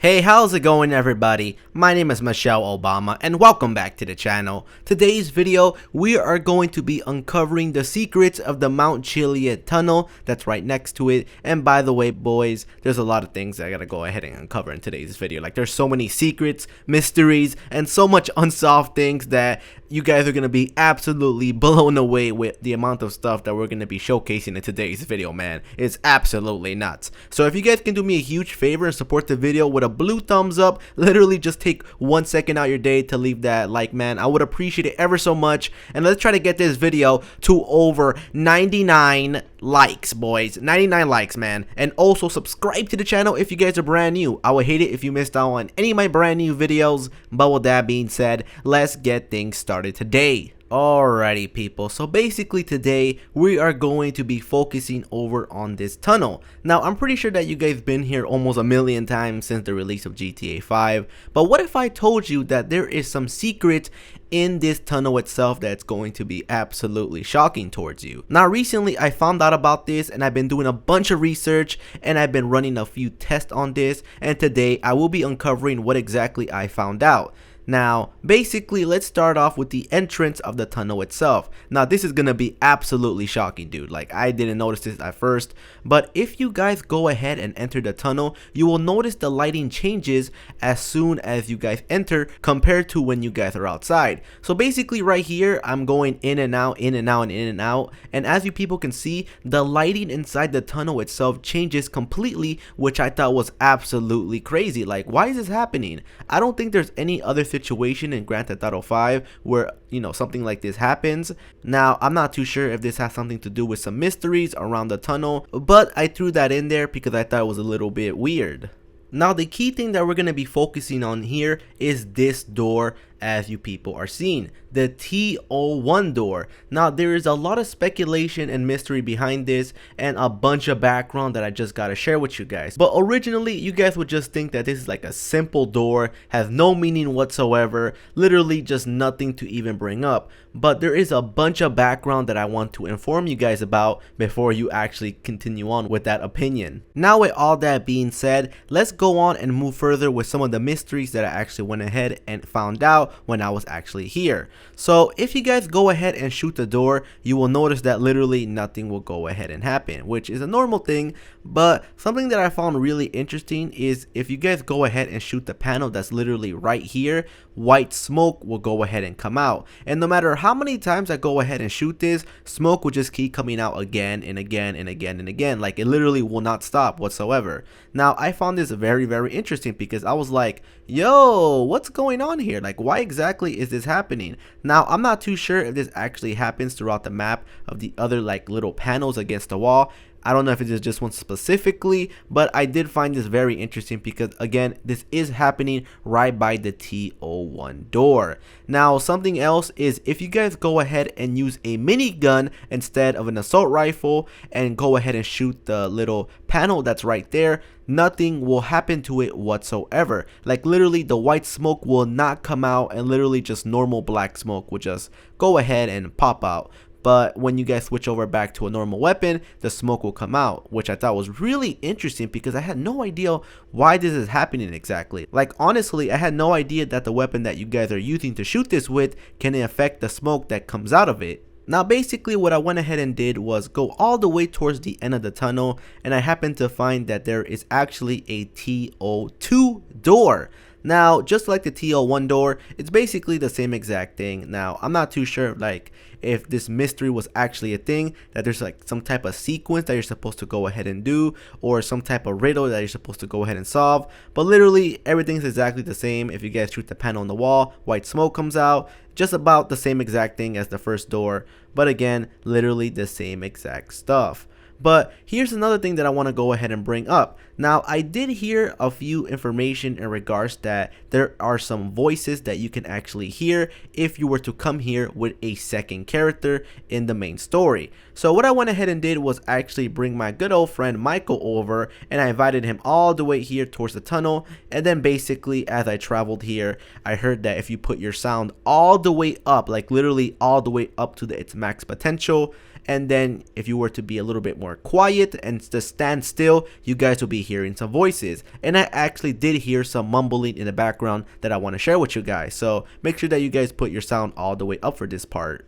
Hey, how's it going everybody? My name is Michelle Obama and welcome back to the channel. Today's video, we are going to be uncovering the secrets of the Mount Chiliad tunnel that's right next to it. And by the way, boys, there's a lot of things I gotta go ahead and uncover in today's video. Like there's so many secrets, mysteries, and so much unsolved things that you guys are gonna be absolutely blown away with the amount of stuff that we're gonna be showcasing in today's video, man. It's absolutely nuts. So if you guys can do me a huge favor and support the video with a blue thumbs up, literally just take 1 second out your day to leave that like, man. I would appreciate it ever so much. And let's try to get this video to over 99 likes, boys. 99 likes, man. And also subscribe to the channel if you guys are brand new. I would hate it if you missed out on any of my brand new videos. But with that being said, let's get things started today. Alrighty people, so basically today we are going to be focusing over on this tunnel. Now I'm pretty sure that you guys been here almost a million times since the release of GTA 5, but what if I told you that there is some secret in this tunnel itself that's going to be absolutely shocking towards you. Now recently I found out about this and I've been doing a bunch of research and I've been running a few tests on this, and today I will be uncovering what exactly I found out. Now, basically, let's start off with the entrance of the tunnel itself. Now, this is gonna be absolutely shocking, dude. Like, I didn't notice this at first, but if you guys go ahead and enter the tunnel, you will notice the lighting changes as soon as you guys enter compared to when you guys are outside. So basically, right here, I'm going in and out, in and out, and in and out, and as you people can see, the lighting inside the tunnel itself changes completely, which I thought was absolutely crazy. Like, why is this happening? I don't think there's any other situation in Grand Theft Auto 5 where, you know, something like this happens. Now, I'm not too sure if this has something to do with some mysteries around the tunnel, but I threw that in there because I thought it was a little bit weird. Now, the key thing that we're going to be focusing on here is this door, as you people are seeing, the T01 door. Now, there is a lot of speculation and mystery behind this and a bunch of background that I just gotta share with you guys. But originally, you guys would just think that this is like a simple door, has no meaning whatsoever, literally just nothing to even bring up. But there is a bunch of background that I want to inform you guys about before you actually continue on with that opinion. Now, with all that being said, let's go on and move further with some of the mysteries that I actually went ahead and found out when I was actually here. So if you guys go ahead and shoot the door, you will notice that literally nothing will go ahead and happen, which is a normal thing. But something that I found really interesting is if you guys go ahead and shoot the panel that's literally right here, white smoke will go ahead and come out. And no matter how many times I go ahead and shoot this, smoke will just keep coming out again and again and again and again. Like it literally will not stop whatsoever. Now I found this very interesting because I was like, yo, what's going on here? Like, why exactly is this happening? Now I'm not too sure if this actually happens throughout the map of the other like little panels against the wall. I don't know if it is just one specifically, but I did find this very interesting because again, this is happening right by the T01 door. Now, something else is if you guys go ahead and use a minigun instead of an assault rifle and go ahead and shoot the little panel that's right there, nothing will happen to it whatsoever. Like literally the white smoke will not come out and literally just normal black smoke will just go ahead and pop out. But when you guys switch over back to a normal weapon, the smoke will come out, which I thought was really interesting because I had no idea why this is happening exactly. Like honestly, I had no idea that the weapon that you guys are using to shoot this with can affect the smoke that comes out of it. Now basically what I went ahead and did was go all the way towards the end of the tunnel, and I happened to find that there is actually a T02 door. Now, just like the T01 door, it's basically the same exact thing. Now, I'm not too sure like if this mystery was actually a thing, that there's like some type of sequence that you're supposed to go ahead and do, or some type of riddle that you're supposed to go ahead and solve. But literally everything's exactly the same. If you guys shoot the panel on the wall, white smoke comes out. Just about the same exact thing as the first door, but again, literally the same exact stuff. But here's another thing that I want to go ahead and bring up. Now, I did hear a few information in regards that there are some voices that you can actually hear if you were to come here with a second character in the main story. So what I went ahead and did was actually bring my good old friend Michael over, and I invited him all the way here towards the tunnel. And then basically as I traveled here, I heard that if you put your sound all the way up, like literally all the way up to its max potential, and then if you were to be a little bit more quiet and just stand still, you guys will be hearing some voices. And I actually did hear some mumbling in the background that I want to share with you guys, so make sure that you guys put your sound all the way up for this part.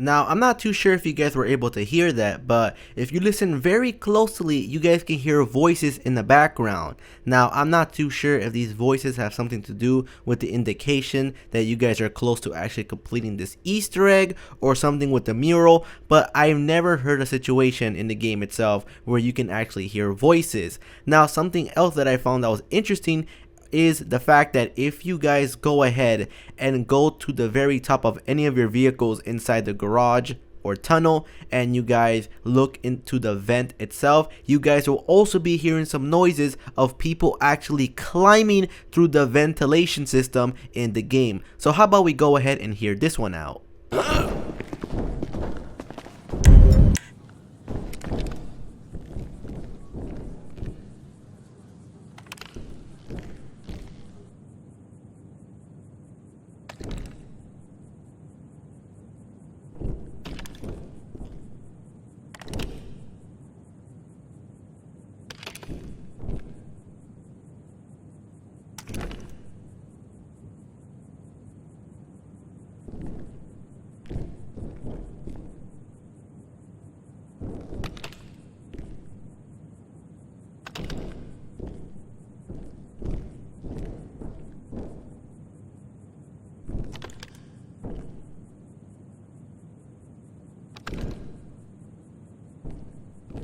Now, I'm not too sure if you guys were able to hear that, but if you listen very closely, you guys can hear voices in the background. Now, I'm not too sure if these voices have something to do with the indication that you guys are close to actually completing this Easter egg or something with the mural, but I've never heard a situation in the game itself where you can actually hear voices. Now, something else that I found that was interesting is the fact that if you guys go ahead and go to the very top of any of your vehicles inside the garage or tunnel and you guys look into the vent itself, you guys will also be hearing some noises of people actually climbing through the ventilation system in the game. So how about we go ahead and hear this one out.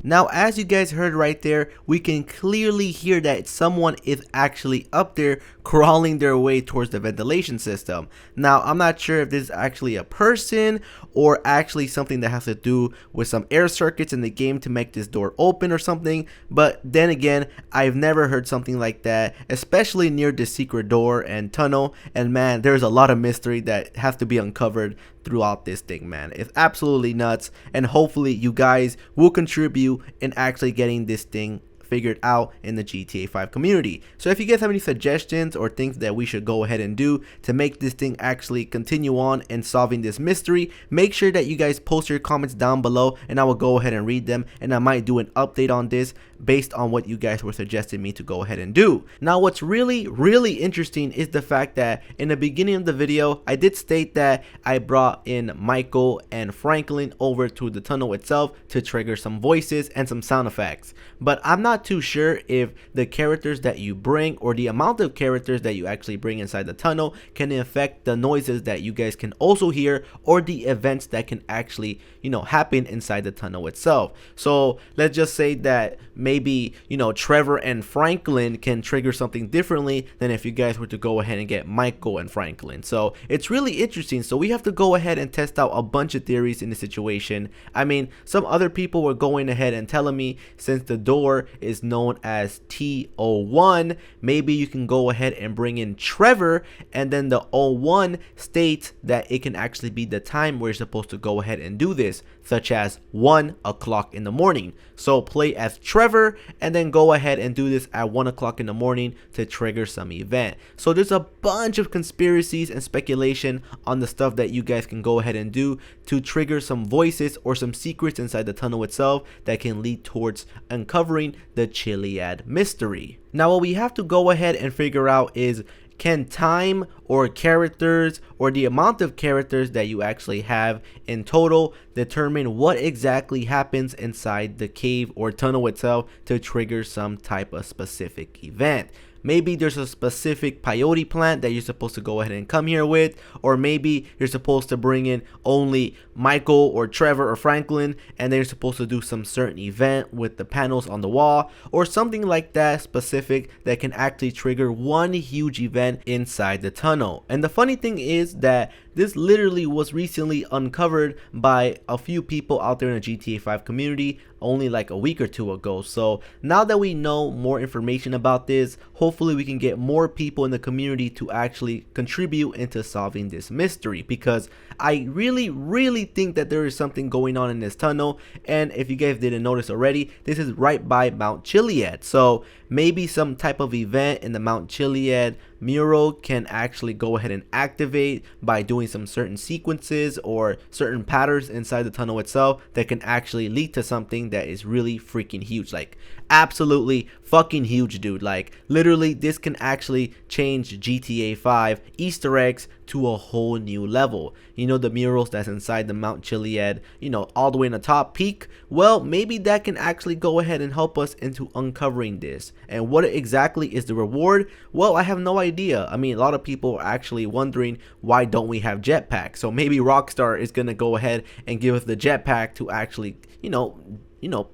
Now, as you guys heard right there, we can clearly hear that someone is actually up there crawling their way towards the ventilation system. Now, I'm not sure if this is actually a person or actually something that has to do with some air circuits in the game to make this door open or something, but then again, I've never heard something like that, especially near the secret door and tunnel, and man, there's a lot of mystery that has to be uncovered throughout this thing, man. It's absolutely nuts, and hopefully you guys will contribute in actually getting this thing figured out in the GTA 5 community. So if you guys have any suggestions or things that we should go ahead and do to make this thing actually continue on and solving this mystery, make sure that you guys post your comments down below and I will go ahead and read them, and I might do an update on this based on what you guys were suggesting me to go ahead and do. Now, what's really interesting is the fact that in the beginning of the video, I did state that I brought in Michael and Franklin over to the tunnel itself to trigger some voices and some sound effects, but I'm not too sure if the characters that you bring or the amount of characters that you actually bring inside the tunnel can affect the noises that you guys can also hear or the events that can actually, happen inside the tunnel itself. So let's just say that maybe, Trevor and Franklin can trigger something differently than if you guys were to go ahead and get Michael and Franklin. So it's really interesting. So we have to go ahead and test out a bunch of theories in the situation. I mean, some other people were going ahead and telling me since the door is known as T01, maybe you can go ahead and bring in Trevor, and then the 01 states that it can actually be the time where you're supposed to go ahead and do this, such as 1 o'clock in the morning. So play as Trevor and then go ahead and do this at 1 o'clock in the morning to trigger some event. So there's a bunch of conspiracies and speculation on the stuff that you guys can go ahead and do to trigger some voices or some secrets inside the tunnel itself that can lead towards uncovering the Chiliad mystery. Now, what we have to go ahead and figure out is, can time or characters or the amount of characters that you actually have in total determine what exactly happens inside the cave or tunnel itself to trigger some type of specific event? Maybe there's a specific peyote plant that you're supposed to go ahead and come here with, or maybe you're supposed to bring in only Michael or Trevor or Franklin and they're supposed to do some certain event with the panels on the wall or something like that specific that can actually trigger one huge event inside the tunnel. And the funny thing is that this literally was recently uncovered by a few people out there in the GTA 5 community only like a week or two ago. So now that we know more information about this, hopefully we can get more people in the community to actually contribute into solving this mystery, because I really think that there is something going on in this tunnel. And if you guys didn't notice already, this is right by Mount Chiliad, so maybe some type of event in the Mount Chiliad mural can actually go ahead and activate by doing some certain sequences or certain patterns inside the tunnel itself that can actually lead to something that is really freaking huge, like absolutely fucking huge, dude. Like literally this can actually change GTA 5 Easter eggs to a whole new level. You know, the murals that's inside the Mount Chiliad, you know, all the way in the top peak. Well, maybe that can actually go ahead and help us into uncovering this. And what exactly is the reward? Well, I have no idea. I mean, a lot of people are actually wondering, why don't we have jetpacks? So maybe Rockstar is gonna go ahead and give us the jetpack to actually, you know,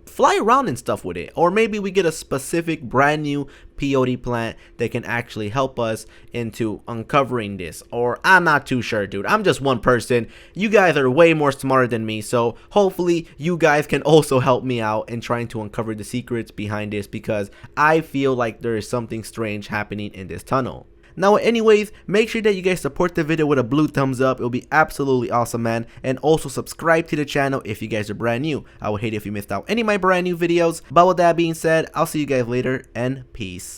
fly around and stuff with it. Or maybe we get a specific brand new peyote plant that can actually help us into uncovering this. Or I'm not too sure, dude. I'm just one person. You guys are way more smarter than me, so hopefully you guys can also help me out in trying to uncover the secrets behind this, because I feel like there is something strange happening in this tunnel. Now anyways, make sure that you guys support the video with a blue thumbs up. It'll be absolutely awesome, man. And also subscribe to the channel if you guys are brand new. I would hate it if you missed out any of my brand new videos. But with that being said, I'll see you guys later, and peace.